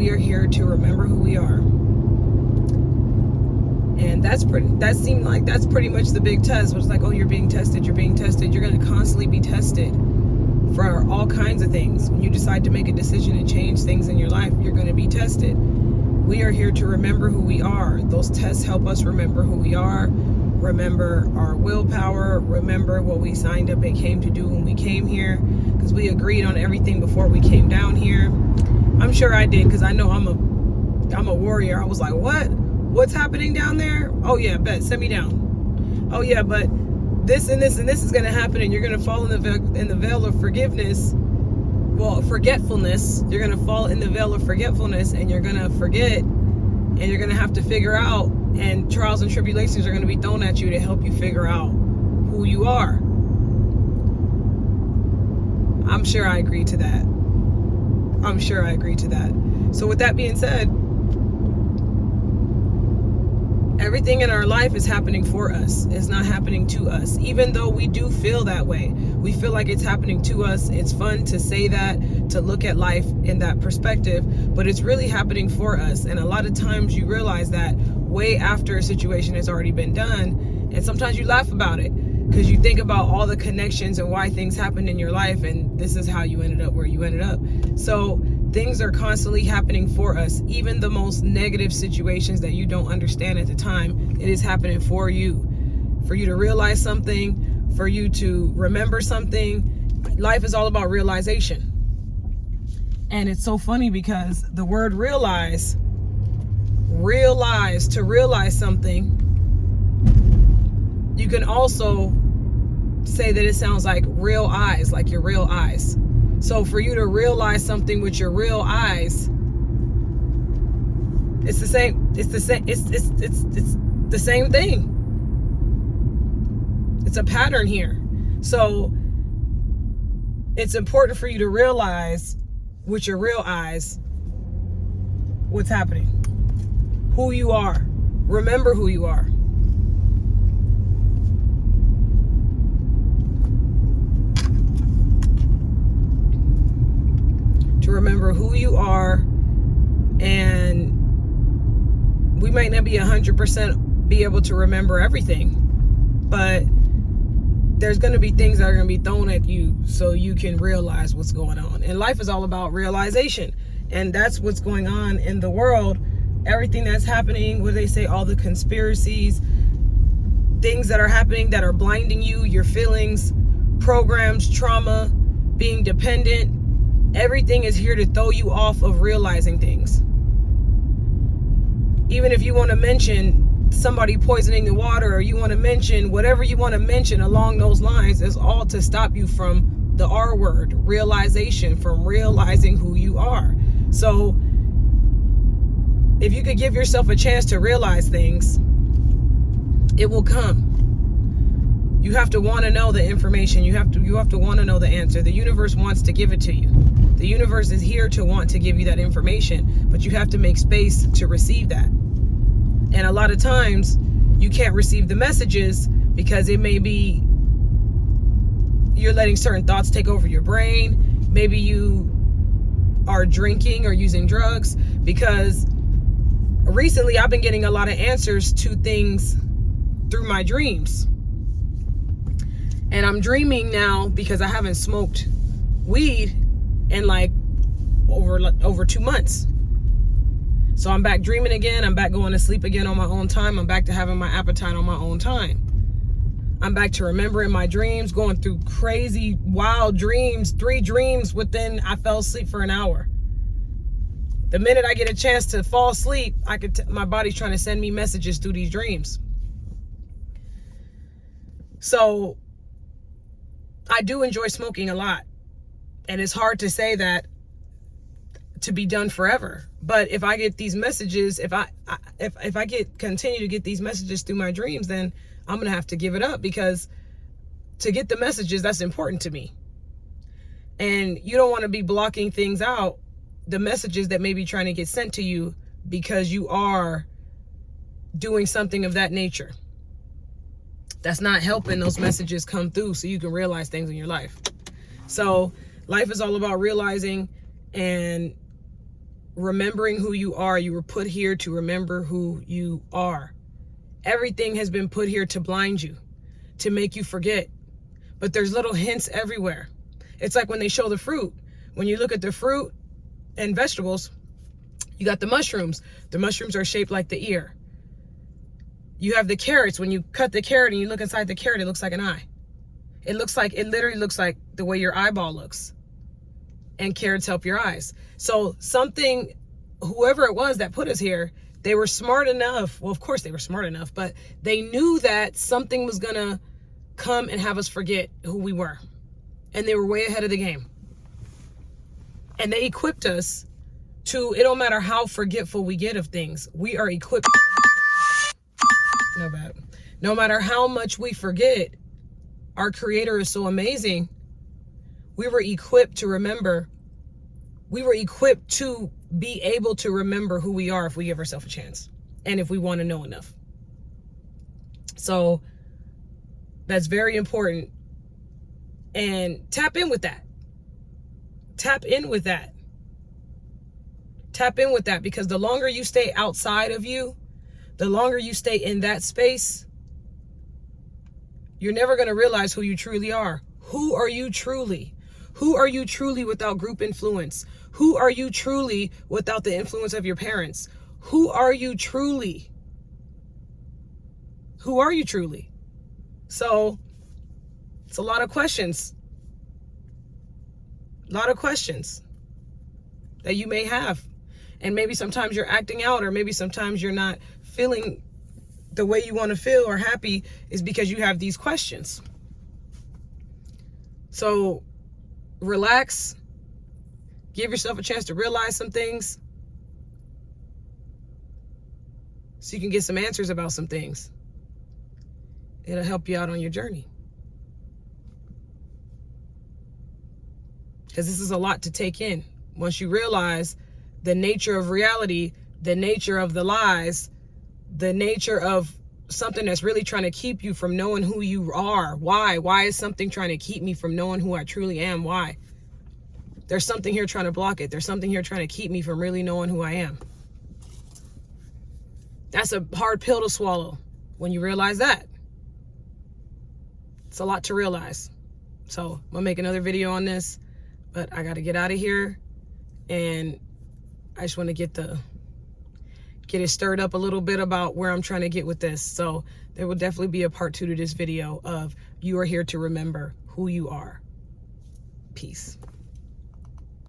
we are here to remember who we are. And that's pretty much the big test, which is like, oh, you're being tested, you're going to constantly be tested for all kinds of things. When you decide to make a decision and change things in your life, you're going to be tested. We are here to remember who we are. Those tests help us remember who we are, remember our willpower, remember what we signed up and came to do when we came here, because we agreed on everything before we came down here. I'm sure I did, because I know I'm a warrior. I was like, what's happening down there? Oh yeah, bet, send me down. Oh yeah, but this and this and this is going to happen, and you're going to fall in the veil of forgiveness. Well, forgetfulness. You're going to fall in the veil of forgetfulness, and you're going to forget, and you're going to have to figure out, and trials and tribulations are going to be thrown at you to help you figure out who you are. I'm sure I agree to that. So with that being said, everything in our life is happening for us. It's not happening to us. Even though we do feel that way, we feel like it's happening to us. It's fun to say that, to look at life in that perspective, but it's really happening for us. And a lot of times you realize that way after a situation has already been done. And sometimes you laugh about it because you think about all the connections and why things happened in your life. And this is how you ended up where you ended up. So things are constantly happening for us. Even the most negative situations that you don't understand at the time, it is happening for you to realize something, for you to remember something. Life is all about realization. And it's so funny because the word realize, to realize something, you can also say that it sounds like real eyes, like your real eyes. So for you to realize something with your real eyes, it's the same thing. It's a pattern here. So it's important for you to realize with your real eyes what's happening, who you are. Remember who you are. Remember who you are, and we might not be 100% be able to remember everything, but there's going to be things that are going to be thrown at you so you can realize what's going on. And life is all about realization, and that's what's going on in the world. Everything that's happening, what they say, all the conspiracies, things that are happening that are blinding you, your feelings, programs, trauma, being dependent. Everything is here to throw you off of realizing things. Even if you want to mention somebody poisoning the water, or you want to mention whatever you want to mention along those lines, is all to stop you from the R word, realization, from realizing who you are. So if you could give yourself a chance to realize things, it will come. You have to want to know the information. You have to want to know the answer. The universe wants to give it to you. The universe is here to want to give you that information, but you have to make space to receive that. And a lot of times you can't receive the messages because it may be you're letting certain thoughts take over your brain. Maybe you are drinking or using drugs, because recently I've been getting a lot of answers to things through my dreams. And I'm dreaming now because I haven't smoked weed in like over 2 months. So I'm back dreaming again. I'm back going to sleep again on my own time. I'm back to having my appetite on my own time. I'm back to remembering my dreams, going through crazy, wild dreams, 3 dreams within, I fell asleep for an hour. The minute I get a chance to fall asleep, my body's trying to send me messages through these dreams. So I do enjoy smoking a lot. And it's hard to say that to be done forever. But if I get these messages, if I continue to get these messages through my dreams, then I'm going to have to give it up, because to get the messages, that's important to me. And you don't want to be blocking things out, the messages that may be trying to get sent to you, because you are doing something of that nature. That's not helping those messages come through so you can realize things in your life. So life is all about realizing, and remembering who you are. You were put here to remember who you are. Everything has been put here to blind you, to make you forget. But there's little hints everywhere. It's like when they show the fruit. When you look at the fruit and vegetables, you got the mushrooms. The mushrooms are shaped like the ear. You have the carrots. When you cut the carrot and you look inside the carrot, it looks like an eye. It literally looks like the way your eyeball looks. And carrots help your eyes. So whoever it was that put us here, they were smart enough. Well, of course they were smart enough, but they knew that something was gonna come and have us forget who we were. And they were way ahead of the game. And they equipped us to, it don't matter how forgetful we get of things, we are equipped. No matter how much we forget, our Creator is so amazing. We were equipped to remember. We were equipped to be able to remember who we are if we give ourselves a chance. And if we want to know enough. So that's very important. And tap in with that. Tap in with that. Tap in with that, because the longer you stay outside of you, the longer you stay in that space, you're never going to realize who you truly are. Who are you truly? Who are you truly without group influence? Who are you truly without the influence of your parents? Who are you truly? Who are you truly? So it's a lot of questions. A lot of questions that you may have. And maybe sometimes you're acting out, or maybe sometimes you're not feeling the way you want to feel or happy, is because you have these questions. So relax, give yourself a chance to realize some things so you can get some answers about some things. It'll help you out on your journey. Because this is a lot to take in. Once you realize the nature of reality, the nature of the lies, the nature of something that's really trying to keep you from knowing who you are. Why? Why is something trying to keep me from knowing who I truly am? Why? There's something here trying to block it. There's something here trying to keep me from really knowing who I am. That's a hard pill to swallow when you realize that. It's a lot to realize. So I'm gonna make another video on this, but I got to get out of here. And I just want to get it stirred up a little bit about where I'm trying to get with this. So there will definitely be a part 2 to this video of you are here to remember who you are. Peace.